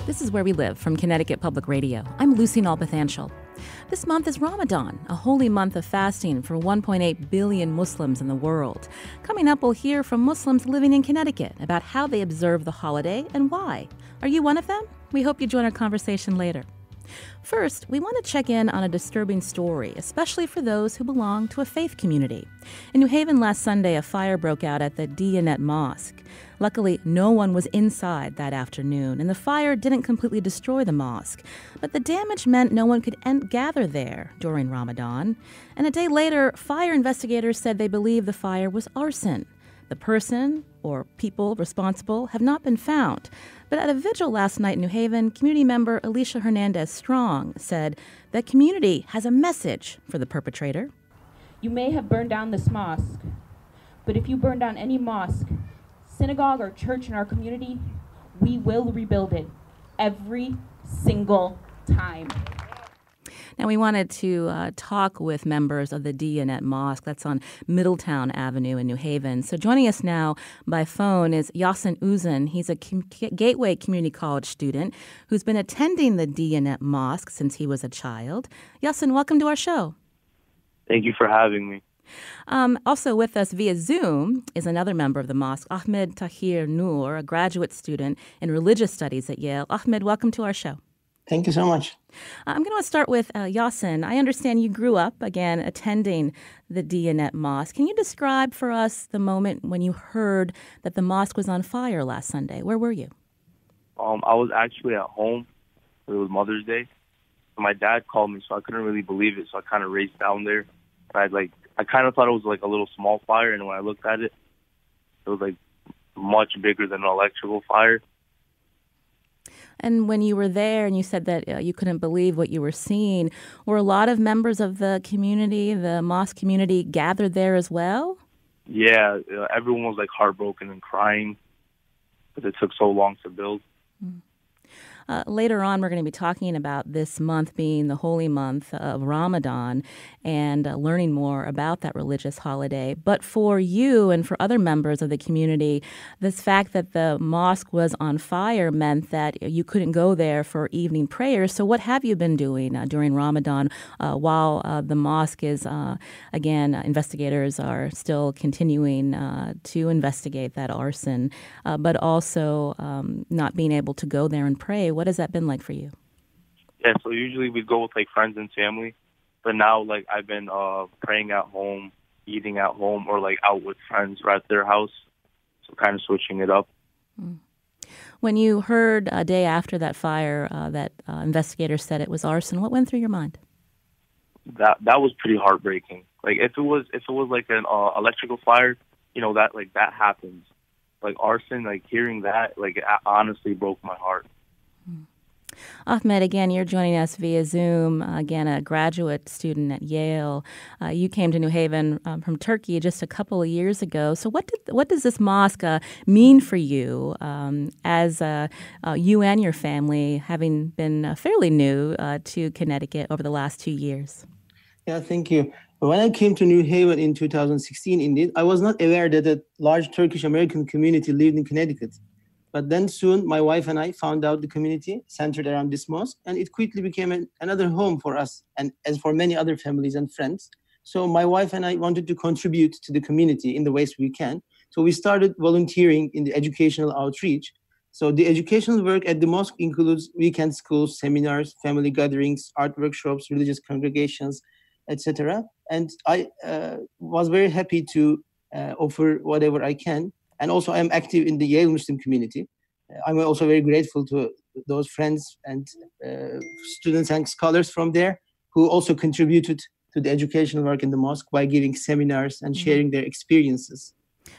This is Where We Live from Connecticut Public Radio. I'm Lucy Nalpathanchel. This month is Ramadan, a holy month of fasting for 1.8 billion Muslims in the world. Coming up, we'll hear from Muslims living in Connecticut about how they observe the holiday and why. Are you one of them? We hope you join our conversation later. First, we want to check in on a disturbing story, especially for those who belong to a faith community. In New Haven last Sunday, a fire broke out at the Diyanet Mosque. Luckily, no one was inside that afternoon, and the fire didn't completely destroy the mosque. But the damage meant no one could gather there during Ramadan. And a day later, fire investigators said they believe the fire was arson. The person or people responsible have not been found. But at a vigil last night in New Haven, community member Alicia Hernandez-Strong said the community has a message for the perpetrator. You may have burned down this mosque, but if you burn down any mosque, synagogue, or church in our community, we will rebuild it every single time. Now, we wanted to talk with members of the Diyanet Mosque. That's on Middletown Avenue in New Haven. So joining us now by phone is Yasin Uzun. He's a Gateway Community College student who's been attending the Diyanet Mosque since he was a child. Yasin, welcome to our show. Thank you for having me. Also with us via Zoom is another member of the mosque, Ahmed Tahir Noor, a graduate student in religious studies at Yale. Ahmed, welcome to our show. Thank you so much. I'm going to start with Yasin. I understand you grew up, again, attending the Diyanet Mosque. Can you describe for us the moment when you heard that the mosque was on fire last Sunday? Where were you? I was actually at home. It was Mother's Day. My dad called me, so I couldn't really believe it. So I kind of raced down there. I kind of thought it was like a little small fire, and when I looked at it, it was like much bigger than an electrical fire. And when you were there and you said that you couldn't believe what you were seeing, were a lot of members of the community, the mosque community, gathered there as well? Yeah, everyone was like heartbroken and crying because it took so long to build. Later on, we're going to be talking about this month being the holy month of Ramadan and learning more about that religious holiday. But for you and for other members of the community, this fact that the mosque was on fire meant that you couldn't go there for evening prayers. So what have you been doing during Ramadan while the mosque is, again, investigators are still continuing to investigate that arson, but also not being able to go there and pray? What has that been like for you? Yeah, so usually we go with like friends and family, but now like I've been praying at home, eating at home, or like out with friends or at their house. So kind of switching it up. When you heard a day after that fire that investigators said it was arson, what went through your mind? That was pretty heartbreaking. Like if it was like an electrical fire, that happens. Like arson, like hearing that, like it honestly broke my heart. Ahmed, again, you're joining us via Zoom. Again, a graduate student at Yale. You came to New Haven from Turkey just a couple of years ago. So what does this mosque mean for you as you and your family, having been fairly new to Connecticut over the last 2 years? Yeah, thank you. When I came to New Haven in 2016, indeed, I was not aware that a large Turkish-American community lived in Connecticut. But then soon, my wife and I found out the community centered around this mosque, and it quickly became another home for us, and as for many other families and friends. So my wife and I wanted to contribute to the community in the ways we can. So we started volunteering in the educational outreach. So the educational work at the mosque includes weekend schools, seminars, family gatherings, art workshops, religious congregations, etc. And I was very happy to offer whatever I can. And also I am active in the Yale Muslim community. I'm also very grateful to those friends and students and scholars from there who also contributed to the educational work in the mosque by giving seminars and sharing their experiences.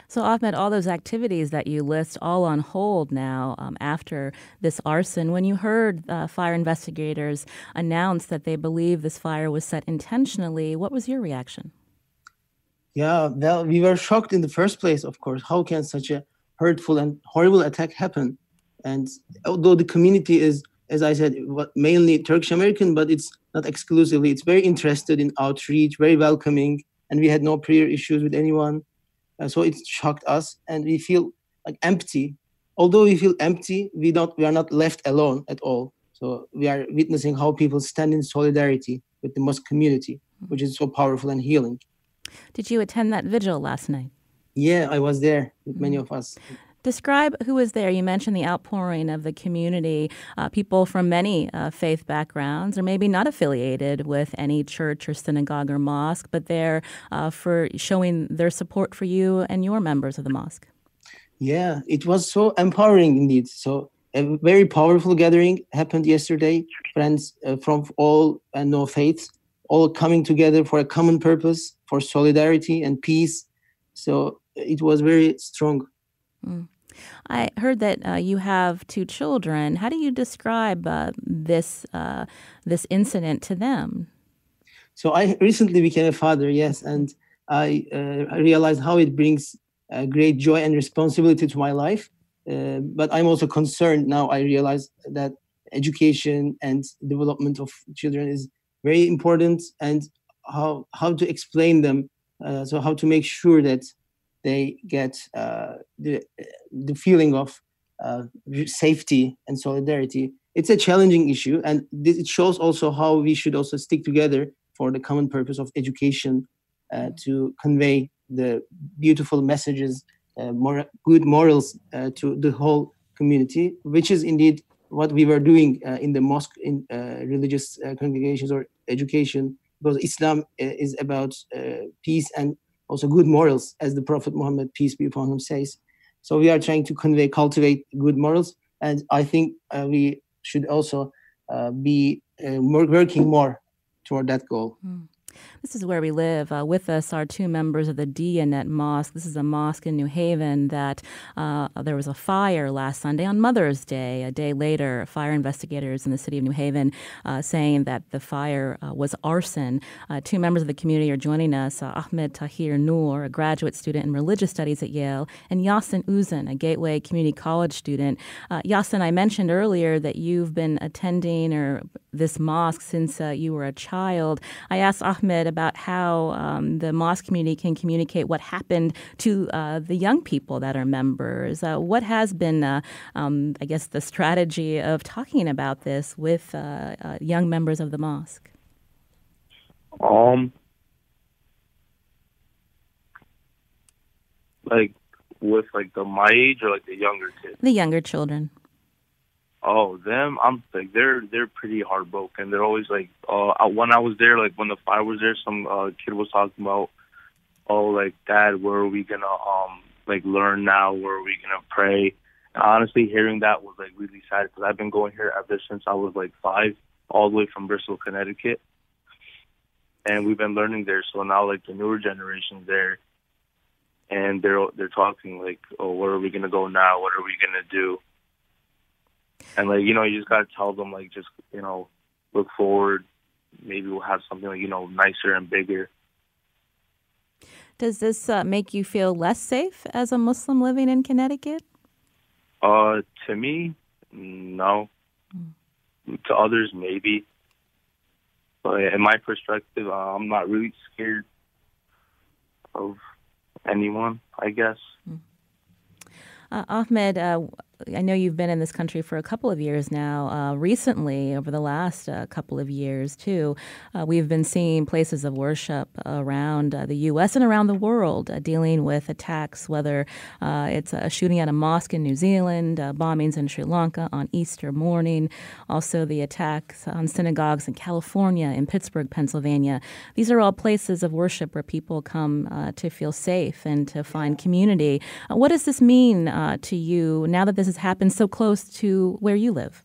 So, Ahmed, all those activities that you list all on hold now after this arson. When you heard fire investigators announce that they believe this fire was set intentionally, what was your reaction? Yeah, well, we were shocked in the first place, of course. How can such a hurtful and horrible attack happen? And although the community is, as I said, mainly Turkish-American, but it's not exclusively. It's very interested in outreach, very welcoming, and we had no prior issues with anyone. So it shocked us, and we feel like empty although we feel empty, we are not left alone at all. So we are witnessing how people stand in solidarity with the mosque community, which is so powerful and healing. Did you attend that vigil last night? Yeah, I was there with many of us. Describe who was there. You mentioned the outpouring of the community, people from many faith backgrounds, or maybe not affiliated with any church or synagogue or mosque, but there for showing their support for you and your members of the mosque. Yeah, it was so empowering indeed. So a very powerful gathering happened yesterday. Friends from all and no faiths, all coming together for a common purpose, for solidarity and peace. So it was very strong. I heard that you have 2 children. How do you describe this incident to them? So I recently became a father, yes, and I realized how it brings great joy and responsibility to my life. But I'm also concerned now. I realize that education and development of children is very important, and how to explain them. So how to make sure that they get the feeling of safety and solidarity. It's a challenging issue, and it shows also how we should also stick together for the common purpose of education, to convey the beautiful messages, good morals to the whole community, which is indeed what we were doing in the mosque, in religious congregations or education, because Islam is about peace and also good morals, as the Prophet Muhammad, peace be upon him, says. So we are trying to cultivate good morals, and I think we should also be working more toward that goal. This is where we live. With us are 2 members of the Diyanet Mosque. This is a mosque in New Haven that there was a fire last Sunday on Mother's Day. A day later, fire investigators in the city of New Haven saying that the fire was arson. 2 members of the community are joining us, Ahmed Tahir Noor, a graduate student in religious studies at Yale, and Yasin Uzun, a Gateway Community College student. Yasin, I mentioned earlier that you've been attending this mosque since you were a child. I asked Ahmed about how the mosque community can communicate what happened to the young people that are members. What has been, I guess, the strategy of talking about this with young members of the mosque? Like with like my age or like the younger kids? The younger children. Oh, them! I'm like they're pretty heartbroken. They're always like, when I was there, like when the fire was there, some kid was talking about, oh, like, Dad, where are we gonna like learn now? Where are we gonna pray? And honestly, hearing that was like really sad, because I've been going here ever since I was like 5, all the way from Bristol, Connecticut, and we've been learning there. So now like the newer generation's there, and they're talking like, oh, where are we gonna go now? What are we gonna do? And, like, you know, you just got to tell them, like, just, you know, look forward. Maybe we'll have something, like, you know, nicer and bigger. Does this make you feel less safe as a Muslim living in Connecticut? To me, no. To others, maybe. But in my perspective, I'm not really scared of anyone, I guess. Ahmed, I know you've been in this country for a couple of years now. Recently, over the last couple of years, too, we've been seeing places of worship around the U.S. and around the world dealing with attacks, whether it's a shooting at a mosque in New Zealand, bombings in Sri Lanka on Easter morning, also the attacks on synagogues in California, in Pittsburgh, Pennsylvania. These are all places of worship where people come to feel safe and to find community. What does this mean to you now that this has happened so close to where you live?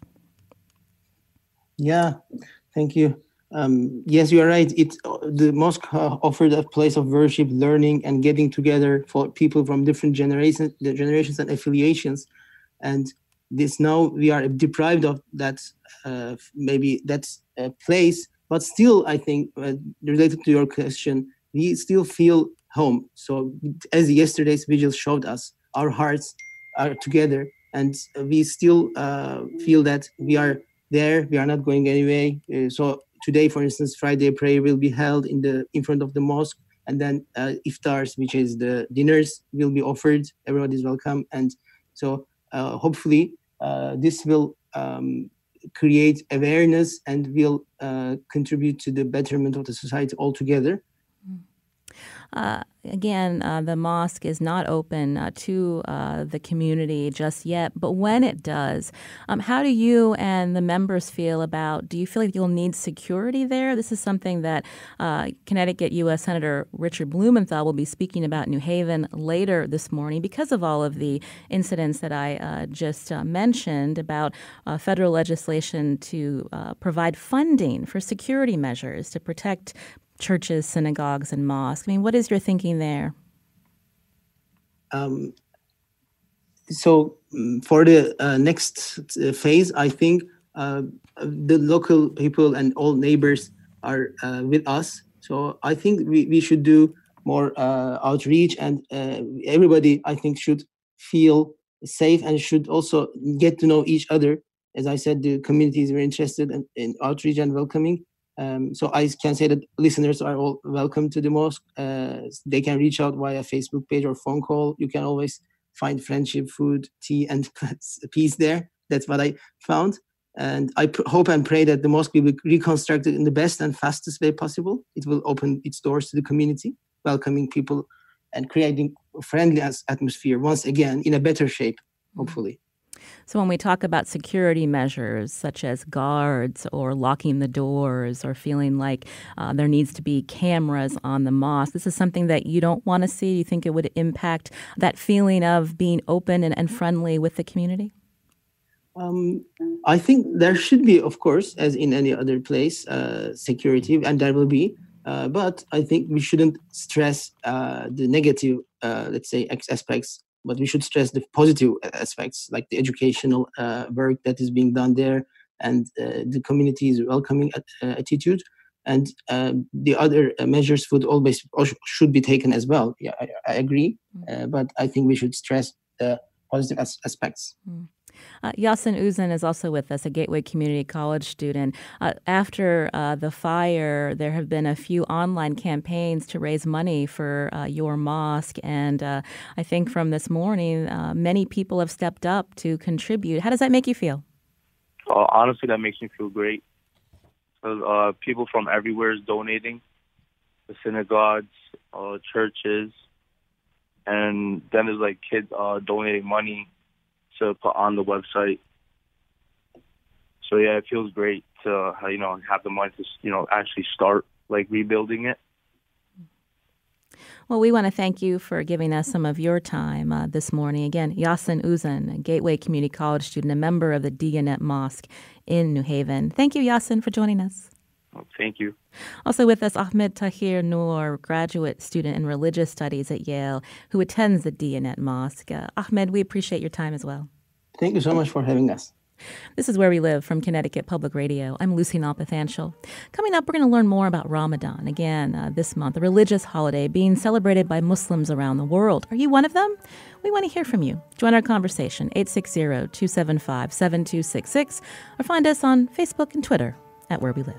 Yeah, thank you. Yes, you are right. The mosque offered a place of worship, learning, and getting together for people from different generations and affiliations. And this now we are deprived of that, maybe that's a place. But still, I think, related to your question, we still feel home. So as yesterday's vigil showed us, our hearts are together, and we still feel that we are there. We are not going anyway. So today, for instance, Friday prayer will be held in front of the mosque, and then iftars, which is the dinners, will be offered. Everybody is welcome, and so hopefully this will create awareness and will contribute to the betterment of the society altogether. Again, the mosque is not open to the community just yet, but when it does, how do you and the members feel about, do you feel like you'll need security there? This is something that Connecticut U.S. Senator Richard Blumenthal will be speaking about in New Haven later this morning because of all of the incidents that I just mentioned about federal legislation to provide funding for security measures to protect churches, synagogues, and mosques. I mean, what is your thinking there? So for the next phase, I think the local people and all neighbors are with us. So I think we should do more outreach, and everybody, I think, should feel safe and should also get to know each other. As I said, the community is very interested in outreach and welcoming. So I can say that listeners are all welcome to the mosque. They can reach out via Facebook page or phone call. You can always find friendship, food, tea, and peace there. That's what I found. And I hope and pray that the mosque will be reconstructed in the best and fastest way possible. It will open its doors to the community, welcoming people and creating a friendly atmosphere once again in a better shape, hopefully. So when we talk about security measures such as guards or locking the doors or feeling like there needs to be cameras on the mosque, this is something that you don't want to see? You think it would impact that feeling of being open and friendly with the community? I think there should be, of course, as in any other place, security, and there will be. But I think we shouldn't stress the negative, let's say, aspects. But we should stress the positive aspects, like the educational work that is being done there, and the community's welcoming attitude, and the other measures should be taken as well. Yeah, I agree, but I think we should stress the positive aspects. Yasin Uzan is also with us, a Gateway Community College student. After the fire, there have been a few online campaigns to raise money for your mosque. And I think from this morning, many people have stepped up to contribute. How does that make you feel? Honestly, that makes me feel great. People from everywhere is donating. The synagogues, churches, and then there's like kids donating money to put on the website. So yeah, it feels great to have the money to actually start like rebuilding it. Well, we want to thank you for giving us some of your time this morning. Again, Yasin Uzan, a Gateway Community College student, a member of the Diyanet Mosque in New Haven. Thank you, Yasin, for joining us. Well, thank you. Also with us, Ahmed Tahir Noor, graduate student in religious studies at Yale, who attends the Diyanet Mosque. Ahmed, we appreciate your time as well. Thank you so much for having us. This is Where We Live from Connecticut Public Radio. I'm Lucy Nalpathanchel. Coming up, we're going to learn more about Ramadan. Again, this month, a religious holiday being celebrated by Muslims around the world. Are you one of them? We want to hear from you. Join our conversation, 860-275-7266, or find us on Facebook and Twitter at Where We Live.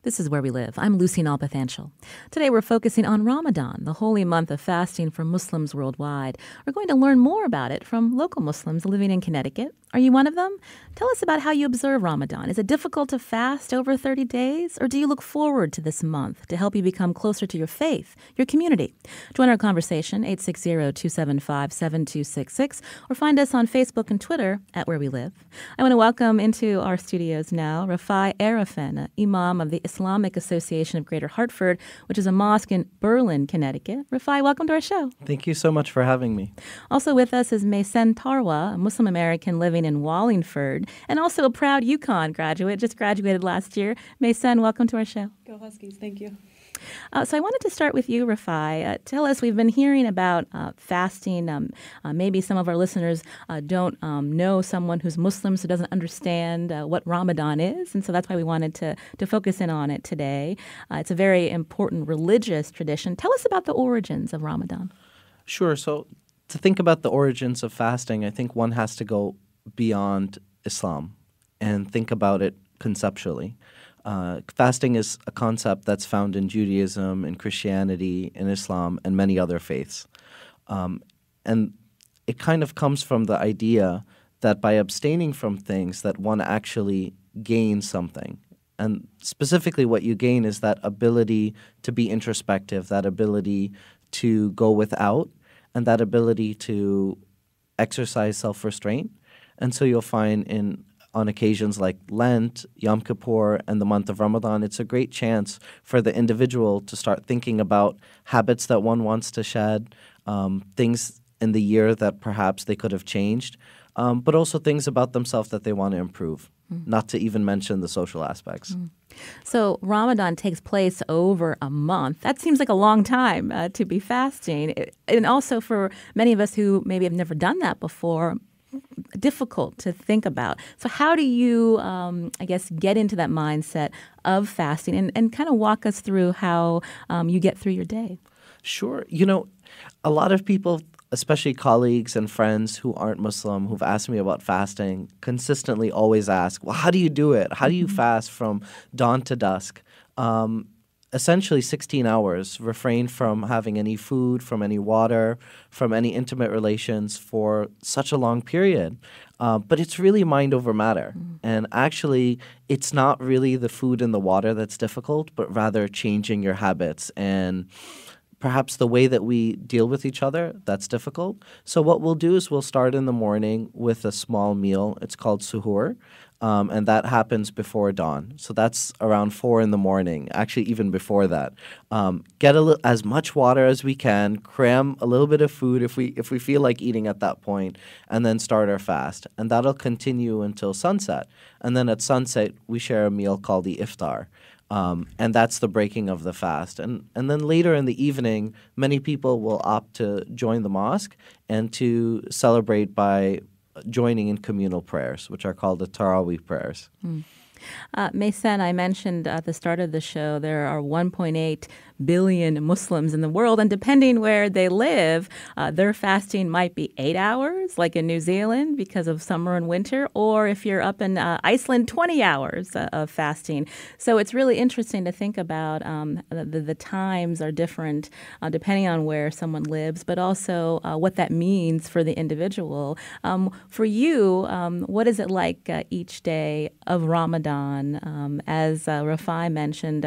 This is Where We Live. I'm Lucy Nalpathanchel. Today we're focusing on Ramadan, the holy month of fasting for Muslims worldwide. We're going to learn more about it from local Muslims living in Connecticut. Are you one of them? Tell us about how you observe Ramadan. Is it difficult to fast over 30 days? Or do you look forward to this month to help you become closer to your faith, your community? Join our conversation, 860-275-7266, or find us on Facebook and Twitter at Where We Live. I want to welcome into our studios now Rafai Arefin, Imam of the Islamic Association of Greater Hartford, which is a mosque in Berlin, Connecticut. Rafai, welcome to our show. Thank you so much for having me. Also with us is Maysen Tarwa, a Muslim American living in Wallingford, and also a proud UConn graduate, just graduated last year. Maysen, welcome to our show. Go Huskies, thank you. So I wanted to start with you, Rafai. Tell us, we've been hearing about fasting. Maybe some of our listeners don't know someone who's Muslim, so doesn't understand what Ramadan is. And so that's why we wanted to focus in on it today. It's a very important religious tradition. Tell us about the origins of Ramadan. Sure. So to think about the origins of fasting, I think one has to go beyond Islam and think about it conceptually. Fasting is a concept that's found in Judaism, in Christianity, in Islam, and many other faiths. And it kind of comes from the idea that by abstaining from things that one actually gains something. And specifically what you gain is that ability to be introspective, that ability to go without, and that ability to exercise self-restraint. And so you'll find on occasions like Lent, Yom Kippur, and the month of Ramadan, it's a great chance for the individual to start thinking about habits that one wants to shed, things in the year that perhaps they could have changed, but also things about themselves that they want to improve, not to even mention the social aspects. So Ramadan takes place over a month. That seems like a long time to be fasting. And also for many of us who maybe have never done that before, difficult to think about. So how do you, get into that mindset of fasting and kind of walk us through how you get through your day? Sure. A lot of people, especially colleagues and friends who aren't Muslim, who've asked me about fasting, consistently always ask, well, how do you do it? How do you fast from dawn to dusk? Essentially 16 hours, refrain from having any food, from any water, from any intimate relations for such a long period. But it's really mind over matter. And actually, it's not really the food and the water that's difficult, but rather changing your habits and perhaps the way that we deal with each other, that's difficult. So what we'll do is we'll start in the morning with a small meal. It's called suhoor. And that happens before dawn. So that's around 4 in the morning, actually even before that. Get as much water as we can, cram a little bit of food if we feel like eating at that point, and then start our fast. And that'll continue until sunset. And then at sunset, we share a meal called the iftar. And that's the breaking of the fast. And then later in the evening, many people will opt to join the mosque and to celebrate by joining in communal prayers, which are called the Taraweeh prayers. Maysen, I mentioned at the start of the show, there are 1.8 billion Muslims in the world, and depending where they live, their fasting might be 8 hours, like in New Zealand, because of summer and winter, or if you're up in Iceland, 20 hours of fasting. So it's really interesting to think about the times are different depending on where someone lives, but also what that means for the individual. For you, what is it like each day of Ramadan? As Rafai mentioned,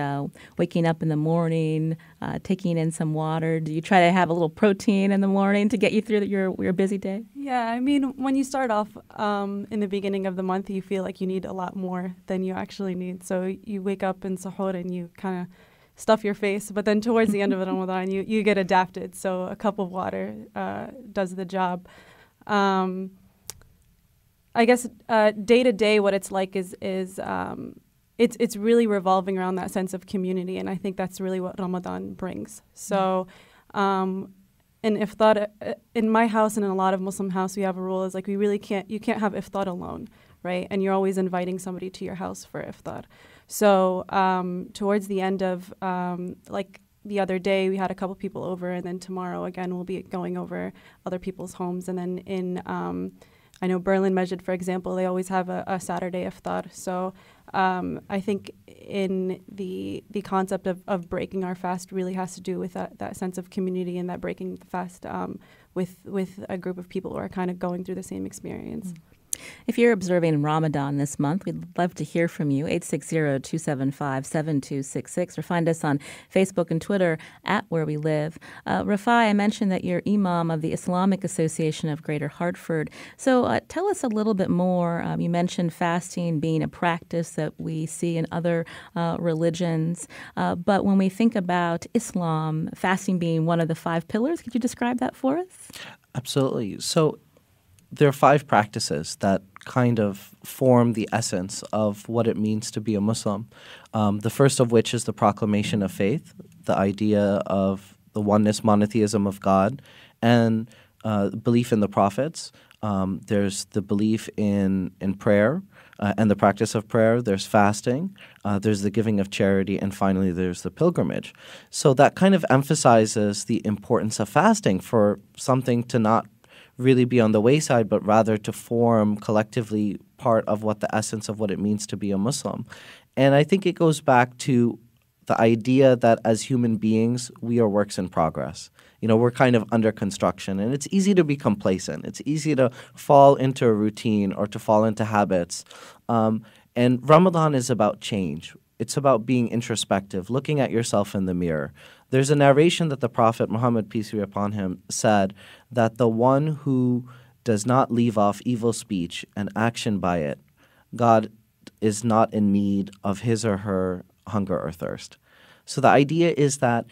waking up in the morning, taking in some water. Do you try to have a little protein in the morning to get you through your busy day? Yeah, I mean, when you start off in the beginning of the month, you feel like you need a lot more than you actually need. So you wake up in sahur and you kind of stuff your face. But then towards the end of Ramadan, you get adapted. So a cup of water does the job. I guess day to day, what it's like is it's really revolving around that sense of community, and I think that's really what Ramadan brings. So, in iftar, in my house and in a lot of Muslim house, we have a rule is like you can't have iftar alone, right? And you're always inviting somebody to your house for iftar. So, towards the end of like the other day, we had a couple people over, and then tomorrow again we'll be going over other people's homes, and then in I know Berlin Masjid, for example, they always have a Saturday iftar. So I think in the concept of breaking our fast really has to do with that sense of community and that breaking the fast with a group of people who are kind of going through the same experience. If you're observing Ramadan this month, we'd love to hear from you, 860-275-7266, or find us on Facebook and Twitter at Where We Live. Rafai, I mentioned that you're Imam of the Islamic Association of Greater Hartford. So tell us a little bit more. You mentioned fasting being a practice that we see in other religions. But when we think about Islam, fasting being one of the 5 pillars, could you describe that for us? Absolutely. So there are 5 practices that kind of form the essence of what it means to be a Muslim. The first of which is the proclamation of faith. the idea of the oneness monotheism of God and belief in the prophets. There's the belief in prayer and the practice of prayer. There's fasting. There's the giving of charity. And finally, there's the pilgrimage. So that kind of emphasizes the importance of fasting for something to not really be on the wayside, but rather to form collectively part of what the essence of what it means to be a Muslim. And I think it goes back to the idea that as human beings, we are works in progress. You know, we're kind of under construction, and it's easy to be complacent. It's easy to fall into a routine or to fall into habits. And Ramadan is about change. It's about being introspective, looking at yourself in the mirror. There's a narration that the Prophet Muhammad, peace be upon him, said that the one who does not leave off evil speech and action by it, God is not in need of his or her hunger or thirst. So the idea is that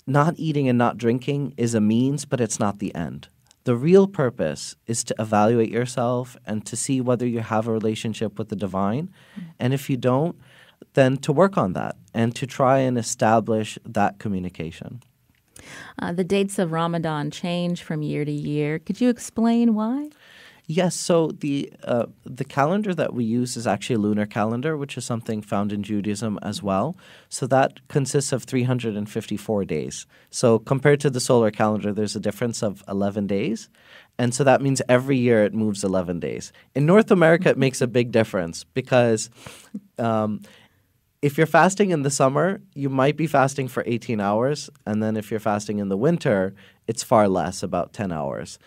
not eating and not drinking is a means, but it's not the end. The real purpose is to evaluate yourself and to see whether you have a relationship with the divine. And if you don't, then to work on that and to try and establish that communication. The dates of Ramadan change from year to year. Could you explain why? Yes, so the calendar that we use is actually a lunar calendar, which is something found in Judaism as well. So that consists of 354 days. So compared to the solar calendar, there's a difference of 11 days. And so that means every year it moves 11 days. In North America, it makes a big difference because if you're fasting in the summer, you might be fasting for 18 hours. And then if you're fasting in the winter, it's far less, about 10 hours.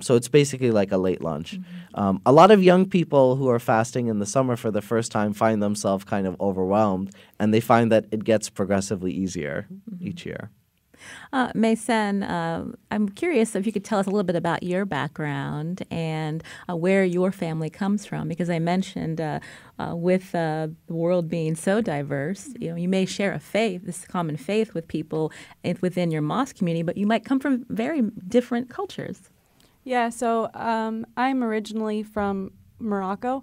So it's basically like a late lunch. Mm-hmm. A lot of young people who are fasting in the summer for the first time find themselves kind of overwhelmed, and they find that it gets progressively easier each year. Maysen, I'm curious if you could tell us a little bit about your background and where your family comes from, because I mentioned with the world being so diverse, you may share a faith, this common faith with people within your mosque community, but you might come from very different cultures. Yeah, so I'm originally from Morocco.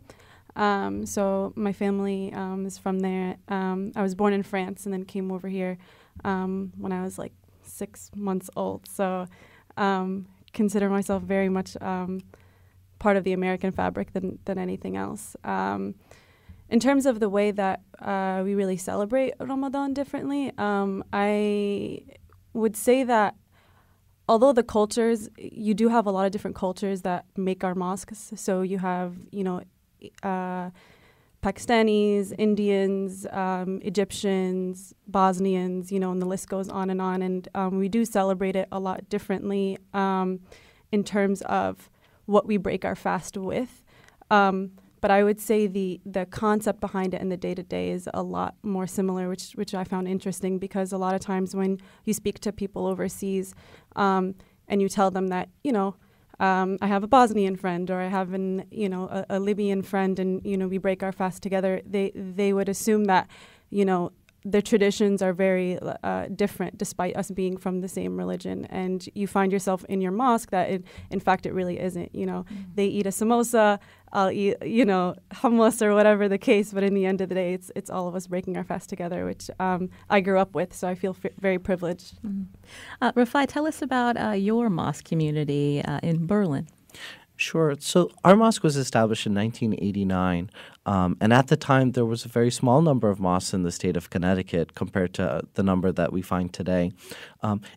So my family is from there. I was born in France and then came over here when I was like 6 months old. So consider myself very much part of the American fabric than anything else. In terms of the way that we really celebrate Ramadan differently, I would say that although the cultures, you do have a lot of different cultures that make our mosques. So you have, Pakistanis, Indians, Egyptians, Bosnians, and the list goes on. And we do celebrate it a lot differently in terms of what we break our fast with. But I would say the concept behind it and the day-to-day is a lot more similar, which I found interesting, because a lot of times when you speak to people overseas and you tell them that, I have a Bosnian friend or I have a Libyan friend and, we break our fast together, they would assume that, their traditions are very different despite us being from the same religion. And you find yourself in your mosque that, in fact, it really isn't. They eat a samosa, I'll eat, hummus or whatever the case. But in the end of the day, it's all of us breaking our fast together, which I grew up with. So I feel very privileged. Rafai, tell us about your mosque community in Berlin. Sure. So our mosque was established in 1989, and at the time there was a very small number of mosques in the state of Connecticut compared to the number that we find today.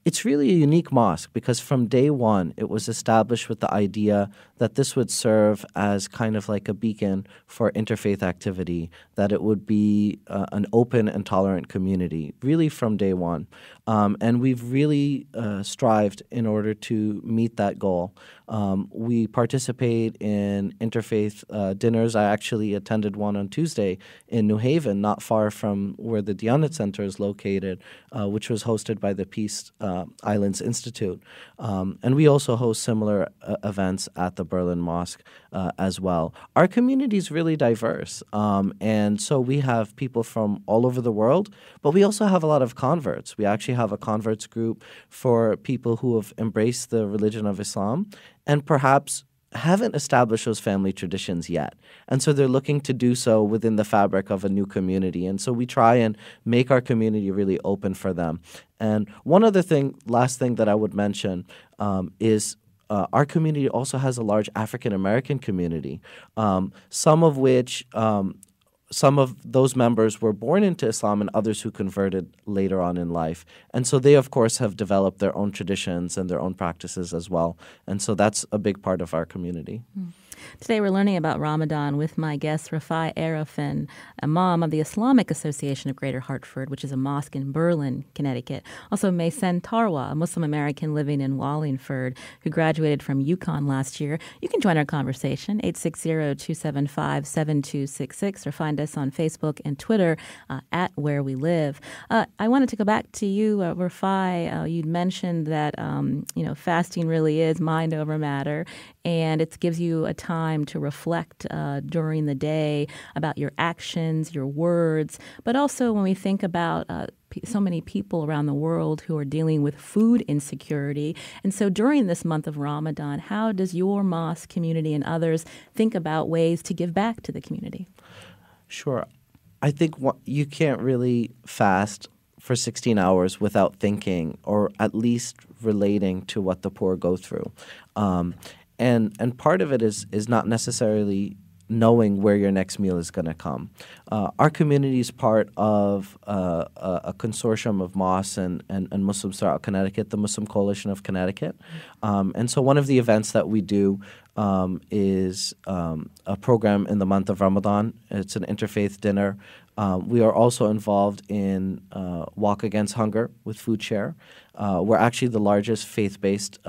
It's really a unique mosque because from day one it was established with the idea that this would serve as kind of like a beacon for interfaith activity, that it would be an open and tolerant community, really from day one. And we've really strived in order to meet that goal. We participate in interfaith dinners. I actually attended one on Tuesday in New Haven, not far from where the Diyanet Center is located, which was hosted by the Peace Islands Institute. And we also host similar events at the Berlin Mosque as well. Our community is really diverse. And so we have people from all over the world, but we also have a lot of converts. We actually have a converts group for people who have embraced the religion of Islam and perhaps haven't established those family traditions yet. And so they're looking to do so within the fabric of a new community. And so we try and make our community really open for them. And one other thing, last thing that I would mention is our community also has a large African American community, some of which some of those members were born into Islam and others who converted later on in life. And so they, of course, have developed their own traditions and their own practices as well. And so that's a big part of our community. Today we're learning about Ramadan with my guest, Rafai Arefin, Imam of the Islamic Association of Greater Hartford, which is a mosque in Berlin, Connecticut. Also, Maysen Tarwa, a Muslim American living in Wallingford, who graduated from UConn last year. You can join our conversation, 860-275-7266, or find us on Facebook and Twitter at Where We Live. I wanted to go back to you, Rafai. You'd mentioned that fasting really is mind over matter, and it gives you a time to reflect during the day about your actions, your words, but also when we think about so many people around the world who are dealing with food insecurity. And so during this month of Ramadan, how does your mosque community and others think about ways to give back to the community? Sure. I think you can't really fast for 16 hours without thinking or at least relating to what the poor go through. And part of it is not necessarily knowing where your next meal is going to come. Our community is part of a consortium of mosques and Muslims throughout Connecticut, the Muslim Coalition of Connecticut. And so one of the events that we do is a program in the month of Ramadan. It's an interfaith dinner. We are also involved in Walk Against Hunger with Food Share. We're actually the largest faith-based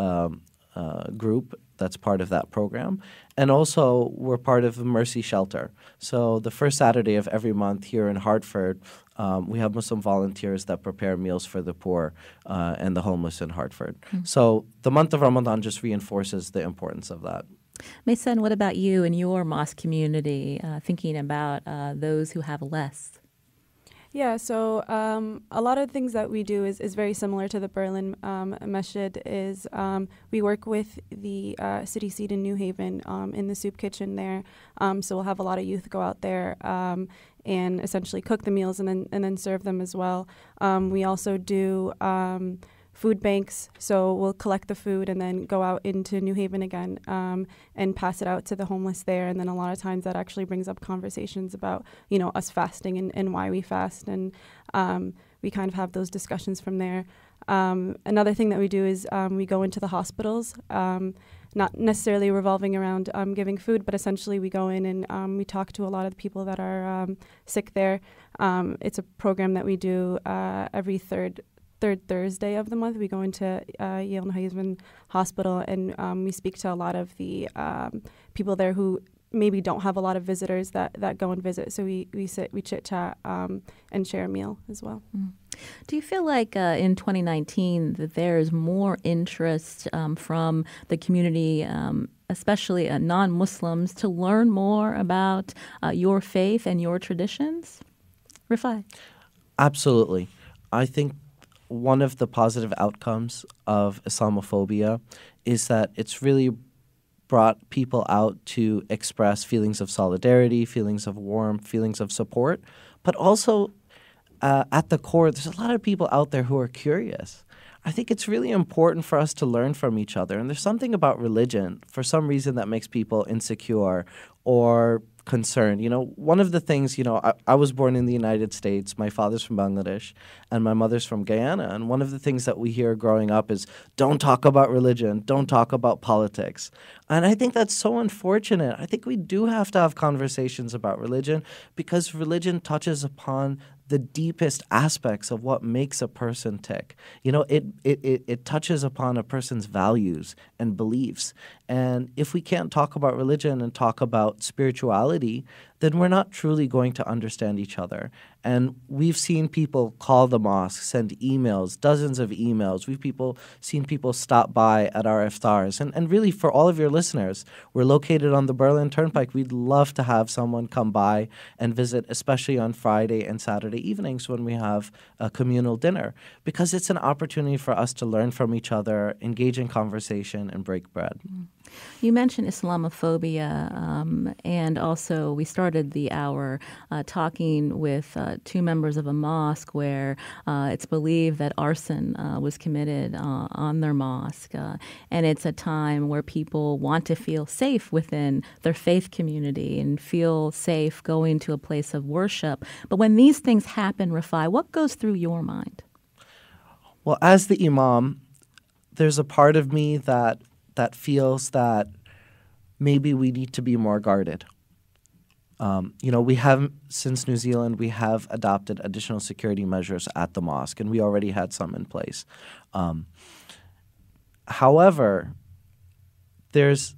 group that's part of that program. And also, we're part of the Mercy Shelter. So the first Saturday of every month here in Hartford, we have Muslim volunteers that prepare meals for the poor and the homeless in Hartford. So the month of Ramadan just reinforces the importance of that. Maysen, what about you and your mosque community, thinking about those who have less? Yeah, so a lot of things that we do is very similar to the Berlin Masjid. We work with the city seat in New Haven in the soup kitchen there. So we'll have a lot of youth go out there and essentially cook the meals and then serve them as well. We also do food banks, so we'll collect the food and then go out into New Haven again and pass it out to the homeless there. And then a lot of times that actually brings up conversations about, us fasting and why we fast. And we kind of have those discussions from there. Another thing that we do is we go into the hospitals, not necessarily revolving around giving food, but essentially we go in and we talk to a lot of the people that are sick there. It's a program that we do every third Thursday of the month. We go into Yale New Haven Hospital and we speak to a lot of the people there who maybe don't have a lot of visitors that go and visit. So we chit chat and share a meal as well. Do you feel like in 2019 that there is more interest from the community, especially non-Muslims, to learn more about your faith and your traditions? Rafai? Absolutely. I think one of the positive outcomes of Islamophobia is that it's really brought people out to express feelings of solidarity, feelings of warmth, feelings of support. But also, at the core, there's a lot of people out there who are curious. I think it's really important for us to learn from each other. And there's something about religion, for some reason, that makes people insecure or concerned. One of the things, I was born in the United States. My father's from Bangladesh and my mother's from Guyana. And one of the things that we hear growing up is, don't talk about religion, don't talk about politics. And I think that's so unfortunate. I think we do have to have conversations about religion because religion touches upon the deepest aspects of what makes a person tick. It touches upon a person's values and beliefs. And if we can't talk about religion and talk about spirituality, then we're not truly going to understand each other. And we've seen people call the mosque, send emails, dozens of emails. We've seen people stop by at our iftars. And really, for all of your listeners, we're located on the Berlin Turnpike. We'd love to have someone come by and visit, especially on Friday and Saturday evenings when we have a communal dinner, because it's an opportunity for us to learn from each other, engage in conversation, and break bread. You mentioned Islamophobia, and also we started the hour talking with two members of a mosque where it's believed that arson was committed on their mosque. And it's a time where people want to feel safe within their faith community and feel safe going to a place of worship. But when these things happen, Rafai, what goes through your mind? Well, as the imam, there's a part of me that feels that maybe we need to be more guarded. We have, since New Zealand, we have adopted additional security measures at the mosque, and we already had some in place. However, it's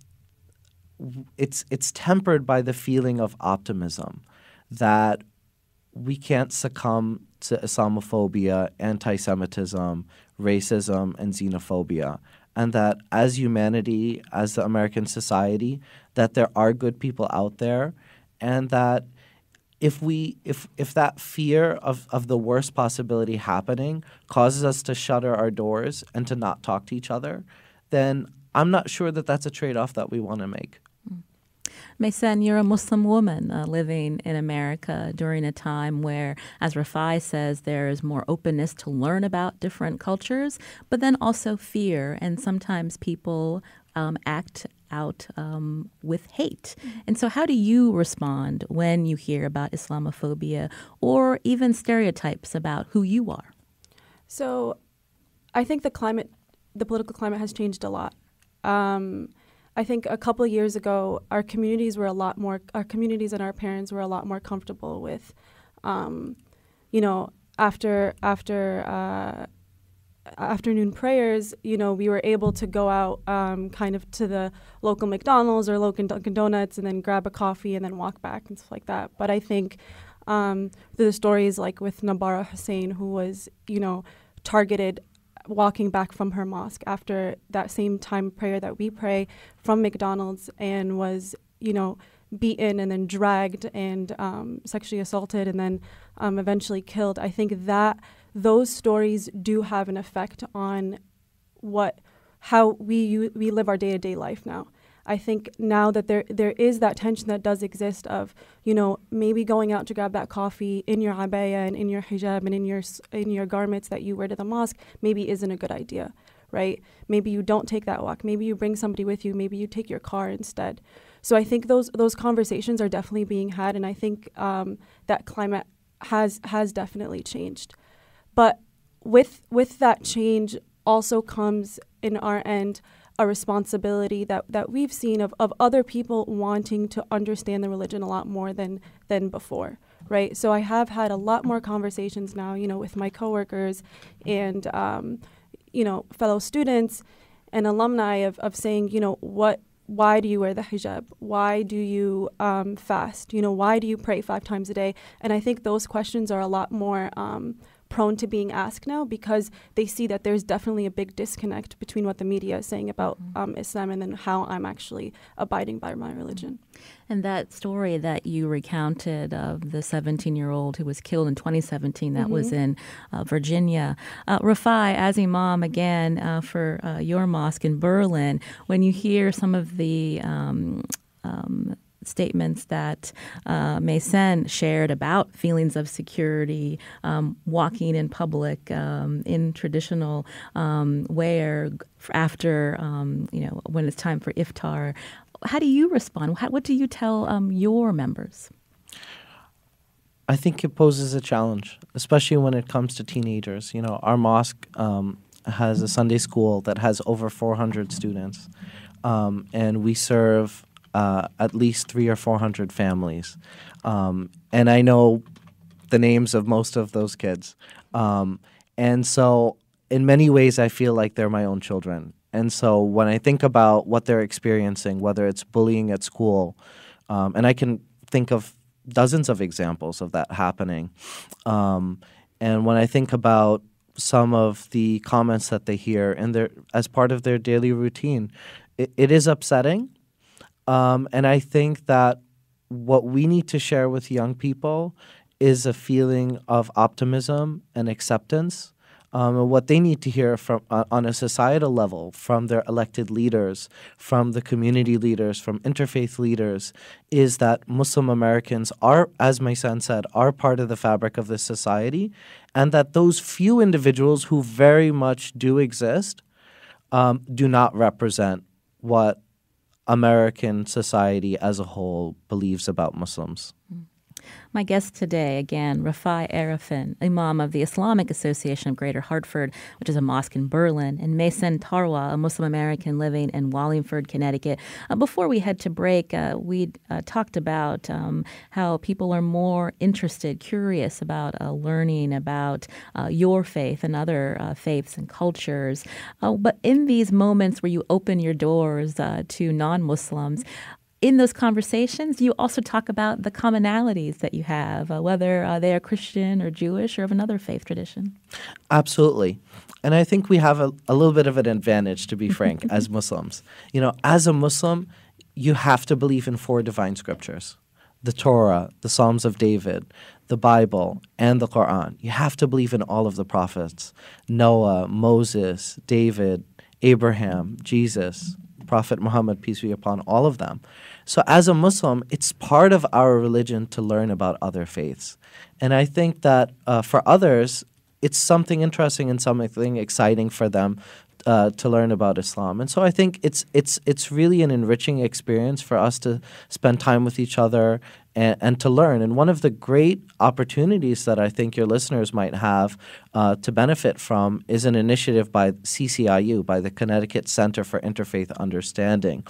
tempered by the feeling of optimism that we can't succumb to Islamophobia, anti-Semitism, racism, and xenophobia. And that as humanity, as the American society, that there are good people out there, and that if that fear of the worst possibility happening causes us to shutter our doors and to not talk to each other, then I'm not sure that that's a trade-off that we want to make. Maysen, you're a Muslim woman living in America during a time where, as Rafai says, there is more openness to learn about different cultures, but then also fear, and sometimes people act out with hate. And so how do you respond when you hear about Islamophobia or even stereotypes about who you are? So I think the political climate has changed a lot. I think a couple of years ago, our communities and our parents were a lot more comfortable with, after afternoon prayers, we were able to go out kind of to the local McDonald's or local Dunkin' Donuts and then grab a coffee and then walk back and stuff like that. But I think the stories like with Nabara Hussein, who was, targeted walking back from her mosque after that same time prayer that we pray from McDonald's, and was, beaten and then dragged and sexually assaulted and then eventually killed. I think that those stories do have an effect on how we live our day-to-day life now. I think now that there is that tension that does exist of, maybe going out to grab that coffee in your abaya and in your hijab and in your garments that you wear to the mosque maybe isn't a good idea, right? Maybe you don't take that walk. Maybe you bring somebody with you. Maybe you take your car instead. So I think those conversations are definitely being had, and I think that climate has definitely changed. But with that change also comes in our end a responsibility that we've seen of other people wanting to understand the religion a lot more than before, right? So I have had a lot more conversations now, with my coworkers and, fellow students and alumni of saying, why do you wear the hijab? Why do you fast? Why do you pray 5 times a day? And I think those questions are a lot more prone to being asked now, because they see that there's definitely a big disconnect between what the media is saying about Islam and then how I'm actually abiding by my religion. And that story that you recounted of the 17-year-old who was killed in 2017, that was in Virginia. Rafai, as imam again for your mosque in Berlin, when you hear some of the statements that Maysen shared about feelings of security, walking in public in traditional wear after, when it's time for iftar. How do you respond? What do you tell your members? I think it poses a challenge, especially when it comes to teenagers. Our mosque has a Sunday school that has over 400 students, and we serve at least 300 or 400 families. And I know the names of most of those kids. And so in many ways, I feel like they're my own children. And so when I think about what they're experiencing, whether it's bullying at school, and I can think of dozens of examples of that happening. And when I think about some of the comments that they hear and as part of their daily routine, it is upsetting. And I think that what we need to share with young people is a feeling of optimism and acceptance, And what they need to hear from on a societal level from their elected leaders, from the community leaders, from interfaith leaders, is that Muslim Americans are, as my son said, are part of the fabric of this society, and that those few individuals who very much do exist do not represent what American society as a whole believes about Muslims. My guest today, again, Rafai Arefin, Imam of the Islamic Association of Greater Hartford, which is a mosque in Berlin, and Maysen Tarwa, a Muslim American living in Wallingford, Connecticut. Before we head to break, we talked about how people are more interested, curious about learning about your faith and other faiths and cultures. But in these moments where you open your doors to non-Muslims, in those conversations, you also talk about the commonalities that you have, whether they are Christian or Jewish or of another faith tradition. Absolutely. And I think we have a little bit of an advantage, to be frank, as Muslims. You know, as a Muslim, you have to believe in 4 divine scriptures: the Torah, the Psalms of David, the Bible, and the Quran. You have to believe in all of the prophets: Noah, Moses, David, Abraham, Jesus, Prophet Muhammad, peace be upon all of them. So as a Muslim, it's part of our religion to learn about other faiths. And I think that for others, it's something interesting and something exciting for them to learn about Islam. And so I think it's really an enriching experience for us to spend time with each other and to learn. And one of the great opportunities that I think your listeners might have to benefit from is an initiative by CCIU, by the Connecticut Center for Interfaith Understanding.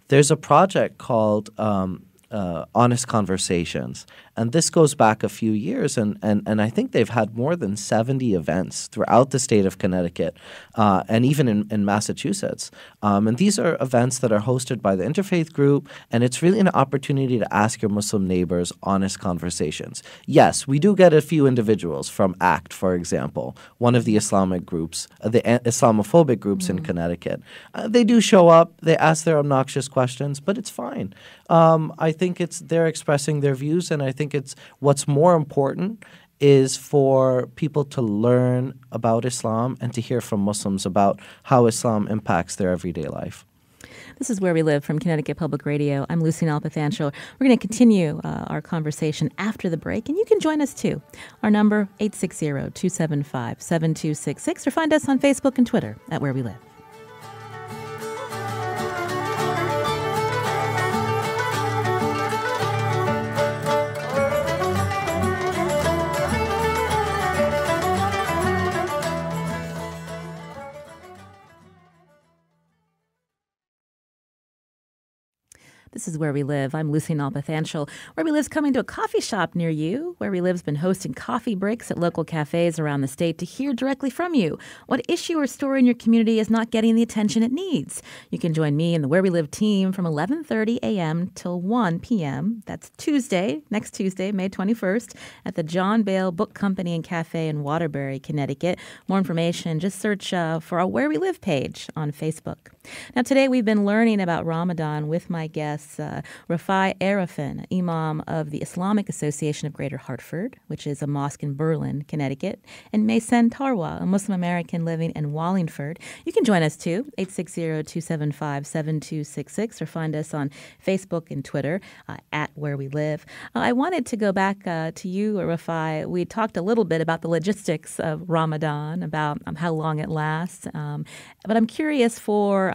There's a project called Honest Conversations. And this goes back a few years, and I think they've had more than 70 events throughout the state of Connecticut and even in Massachusetts. And these are events that are hosted by the Interfaith Group, and it's really an opportunity to ask your Muslim neighbors honest conversations. Yes, we do get a few individuals from ACT, for example, one of the Islamic groups, the Islamophobic groups in Connecticut. They do show up, they ask their obnoxious questions, but it's fine. I think they're expressing their views, and I think it's what's more important is for people to learn about Islam and to hear from Muslims about how Islam impacts their everyday life. This is Where We Live from Connecticut Public Radio. I'm Lucine Alpathanchel. We're going to continue our conversation after the break, and you can join us too. Our number, 860-275-7266, or find us on Facebook and Twitter at Where We Live. This is Where We Live. I'm Lucine Alpathanchel. Where We Live's coming to a coffee shop near you. Where We Live's been hosting coffee breaks at local cafes around the state to hear directly from you what issue or story in your community is not getting the attention it needs. You can join me and the Where We Live team from 11:30 a.m. till 1 p.m. That's next Tuesday, May 21st, at the John Bale Book Company and Cafe in Waterbury, Connecticut. More information, just search for our Where We Live page on Facebook. Now, today we've been learning about Ramadan with my guests, Rafai Arefin, Imam of the Islamic Association of Greater Hartford, which is a mosque in Berlin, Connecticut, and Maysen Tarwa, a Muslim American living in Wallingford. You can join us too, 860-275-7266, or find us on Facebook and Twitter at Where We Live. I wanted to go back to you, Rafai. We talked a little bit about the logistics of Ramadan, about how long it lasts, but I'm curious for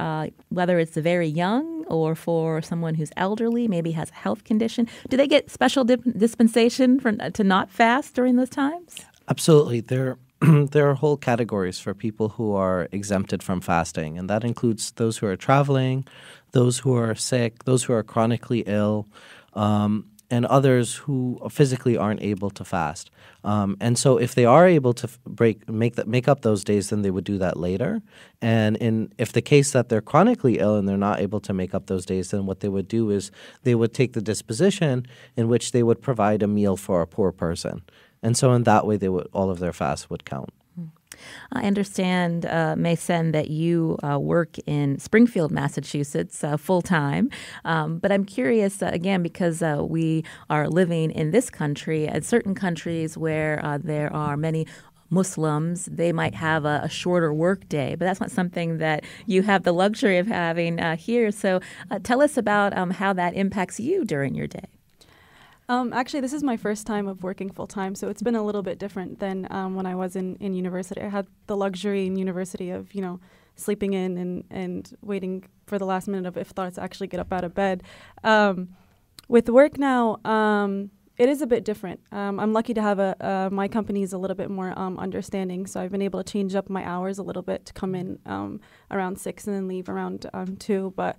whether it's the very young or for someone who's elderly, maybe has a health condition. Do they get special dispensation to not fast during those times? Absolutely. There are whole categories for people who are exempted from fasting, and that includes those who are traveling, those who are sick, those who are chronically ill, and others who physically aren't able to fast. And so if they are able to make up those days, then they would do that later. And if the case that they're chronically ill and they're not able to make up those days, then what they would do is they would take the disposition in which they would provide a meal for a poor person. And so in that way, all of their fasts would count. I understand, Maysen, that you work in Springfield, Massachusetts, full-time. But I'm curious, again, because we are living in this country, at certain countries where there are many Muslims, they might have a shorter work day, but that's not something that you have the luxury of having here. So tell us about how that impacts you during your day. Actually, this is my first time of working full time, so it's been a little bit different than when I was in university. I had the luxury in university of, sleeping in and waiting for the last minute of iftar to actually get up out of bed. With work now, it is a bit different. I'm lucky to have my company is a little bit more understanding, so I've been able to change up my hours a little bit to come in around 6 and then leave around 2. But,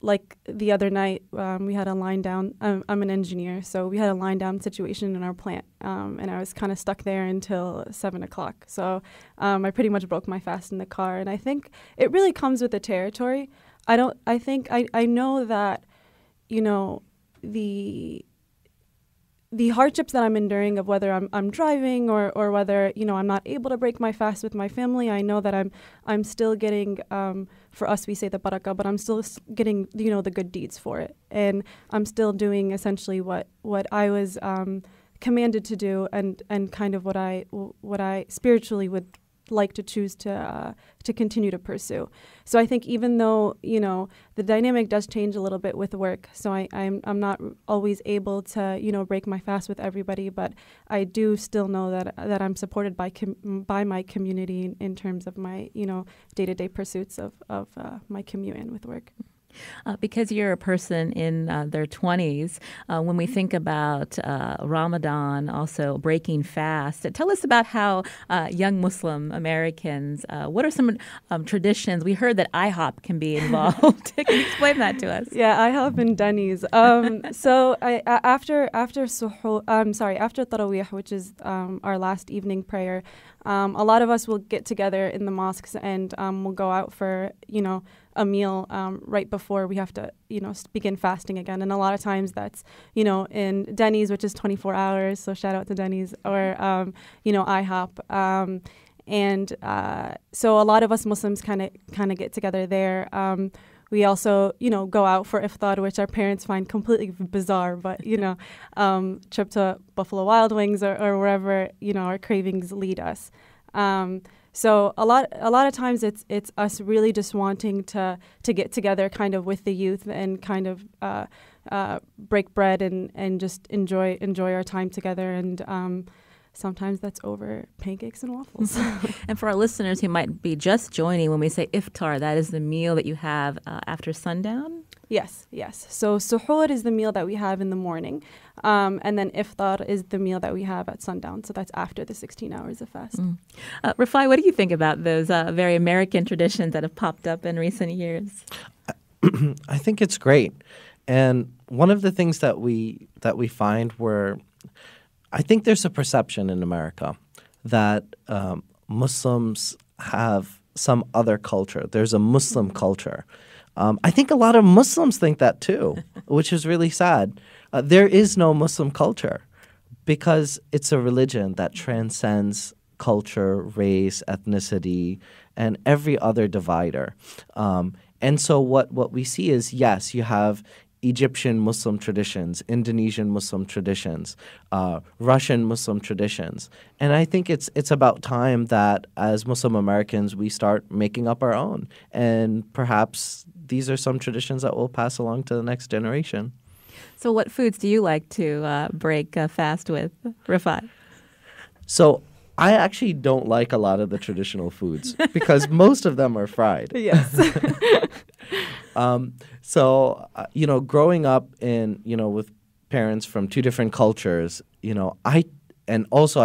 like the other night, we had a line down. I'm an engineer, so we had a line down situation in our plant, and I was kind of stuck there until 7 o'clock. So I pretty much broke my fast in the car, and I think it really comes with the territory. I know that, the hardships that I'm enduring of whether I'm driving or whether I'm not able to break my fast with my family. I know that I'm still getting for us we say the barakah, but I'm still getting the good deeds for it, and I'm still doing essentially what I was commanded to do and kind of what I spiritually would like to choose to continue to pursue. So I think even though the dynamic does change a little bit with work, so I'm not always able to break my fast with everybody, but I do still know that I'm supported by my community in terms of my day-to-day pursuits of my commute in with work. Because you're a person in their 20s, when we think about Ramadan, also breaking fast, tell us about how young Muslim Americans, what are some traditions? We heard that IHOP can be involved. Can you explain that to us? Yeah, IHOP and Denny's. So after Tarawih, which is our last evening prayer, a lot of us will get together in the mosques and we'll go out for, a meal right before we have to, begin fasting again. And a lot of times that's, in Denny's, which is 24 hours. So shout out to Denny's or, IHOP. So a lot of us Muslims kind of get together there. We also, go out for iftar, which our parents find completely bizarre, but, trip to Buffalo Wild Wings or wherever, our cravings lead us. So a lot of times it's us really just wanting to get together kind of with the youth and kind of break bread and just enjoy our time together. And sometimes that's over pancakes and waffles. And for our listeners who might be just joining, when we say iftar, that is the meal that you have after sundown? Yes. So suhoor is the meal that we have in the morning, and then iftar is the meal that we have at sundown. So that's after the 16 hours of fast. Rafai, what do you think about those very American traditions that have popped up in recent years? I think it's great. And one of the things that we find I think there's a perception in America that Muslims have some other culture. There's a Muslim culture. I think a lot of Muslims think that too, which is really sad. There is no Muslim culture because it's a religion that transcends culture, race, ethnicity, and every other divider. And so what we see is, yes, you have Egyptian Muslim traditions, Indonesian Muslim traditions, Russian Muslim traditions. And I think it's about time that as Muslim Americans, we start making up our own. And perhaps these are some traditions that we'll pass along to the next generation. So what foods do you like to break fast with, Rafai? So I actually don't like a lot of the traditional foods because most of them are fried. Yes. Growing up with parents from two different cultures, I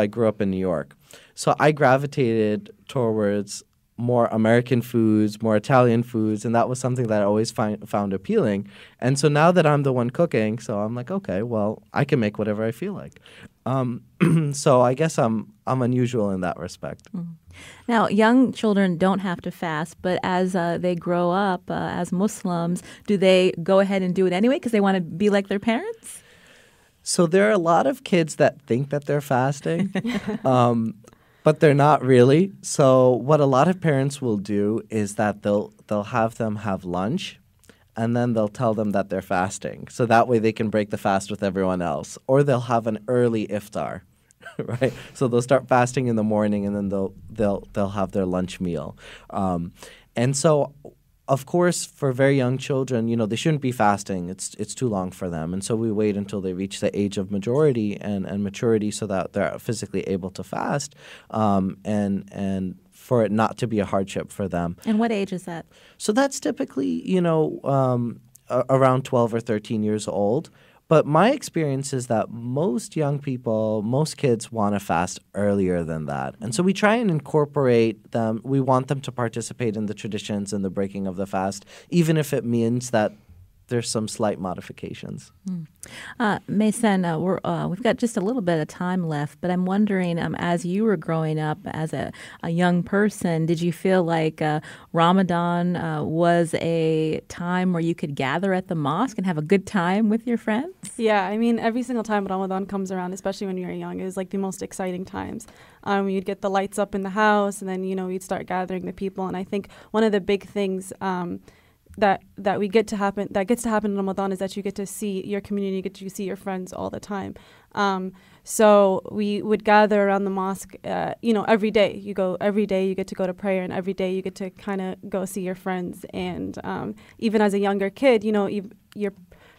grew up in New York. So I gravitated towards more American foods, more Italian foods, and that was something that I always found appealing. And so now that I'm the one cooking, so I'm like, okay, well, I can make whatever I feel like. So I guess I'm unusual in that respect. Mm-hmm. Now, young children don't have to fast, but as they grow up as Muslims, do they go ahead and do it anyway because they want to be like their parents? So there are a lot of kids that think that they're fasting, but they're not really. So what a lot of parents will do is that they'll have them have lunch, and then they'll tell them that they're fasting. So that way they can break the fast with everyone else. Or they'll have an early iftar, right? So they'll start fasting in the morning, and then they'll have their lunch meal. And so, of course, for very young children, they shouldn't be fasting. It's too long for them. And so we wait until they reach the age of majority and maturity so that they're physically able to fast, and for it not to be a hardship for them. And what age is that? So that's typically, around 12 or 13 years old. But my experience is that most young people, most kids want to fast earlier than that. And so we try and incorporate them. We want them to participate in the traditions and the breaking of the fast, even if it means that there's some slight modifications. Maysen, we've got just a little bit of time left, but I'm wondering, as you were growing up as a young person, did you feel like Ramadan was a time where you could gather at the mosque and have a good time with your friends? Yeah, I mean, every single time Ramadan comes around, especially when you're young, is like the most exciting times. You'd get the lights up in the house, and then, you'd start gathering the people. And I think one of the big things that gets to happen in Ramadan is that you get to see your community, you get to see your friends all the time. So we would gather around the mosque, every day. Every day you get to go to prayer, and every day you get to kind of go see your friends. And even as a younger kid, you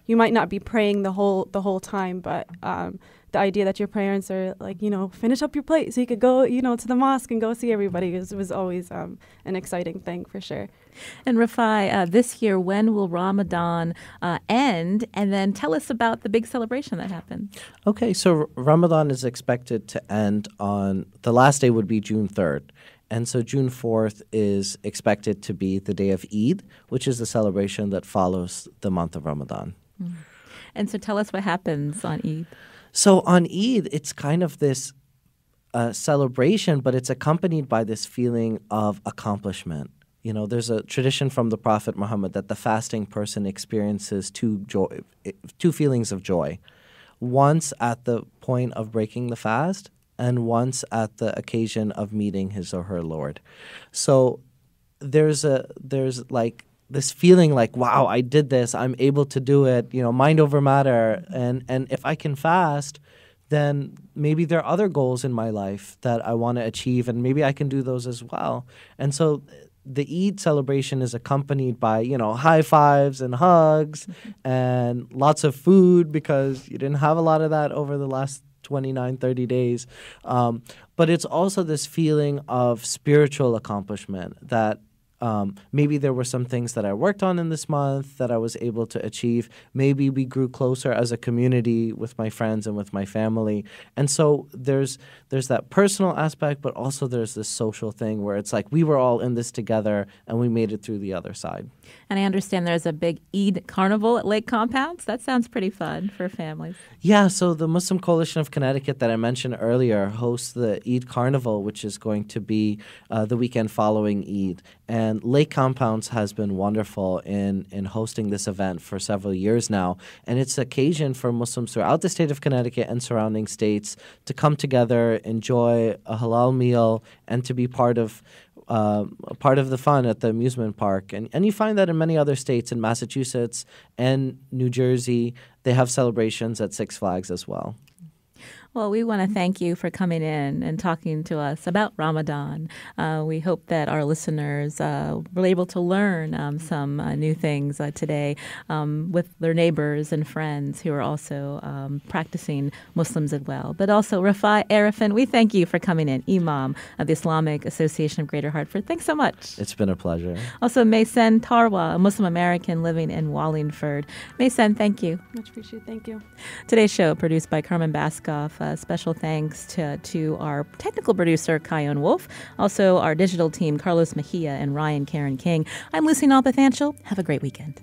might not be praying the whole time, but the idea that your parents are like, finish up your plate so you could go, to the mosque and go see everybody was always an exciting thing for sure. And Rafai, this year, when will Ramadan end? And then tell us about the big celebration that happens. Okay, so Ramadan is expected to end on, the last day would be June 3rd. And so June 4th is expected to be the day of Eid, which is the celebration that follows the month of Ramadan. Mm. And so tell us what happens on Eid. So on Eid, it's kind of this celebration, but it's accompanied by this feeling of accomplishment. There's a tradition from the Prophet Muhammad that the fasting person experiences two feelings of joy. Once at the point of breaking the fast, and once at the occasion of meeting his or her Lord. So there's like this feeling like, wow, I did this, I'm able to do it, mind over matter. And if I can fast, then maybe there are other goals in my life that I want to achieve, and maybe I can do those as well. And so the Eid celebration is accompanied by, high fives and hugs and lots of food, because you didn't have a lot of that over the last 29, 30 days. But it's also this feeling of spiritual accomplishment that maybe there were some things that I worked on in this month that I was able to achieve. Maybe we grew closer as a community with my friends and with my family. And so there's that personal aspect, but also there's this social thing where it's like we were all in this together and we made it through the other side. And I understand there's a big Eid carnival at Lake Compounce. That sounds pretty fun for families. Yeah, so the Muslim Coalition of Connecticut that I mentioned earlier hosts the Eid Carnival, which is going to be the weekend following Eid. And Lake Compounce has been wonderful in hosting this event for several years now. And it's an occasion for Muslims throughout the state of Connecticut and surrounding states to come together, enjoy a halal meal, and to be part of the fun at the amusement park. And you find that in many other states, in Massachusetts and New Jersey, they have celebrations at Six Flags as well. Well, we want to thank you for coming in and talking to us about Ramadan. We hope that our listeners were able to learn some new things today with their neighbors and friends who are also practicing Muslims as well. But also, Rafai Arefin, we thank you for coming in, Imam of the Islamic Association of Greater Hartford. Thanks so much. It's been a pleasure. Also, Maysen Tarwa, a Muslim American living in Wallingford. Maysen, thank you. Much appreciated. Thank you. Today's show produced by Carmen Baskoff. Special thanks to our technical producer, Kyone Wolf. Also, our digital team, Carlos Mejia and Ryan Karen King. I'm Lucy Nalpathanchel. Have a great weekend.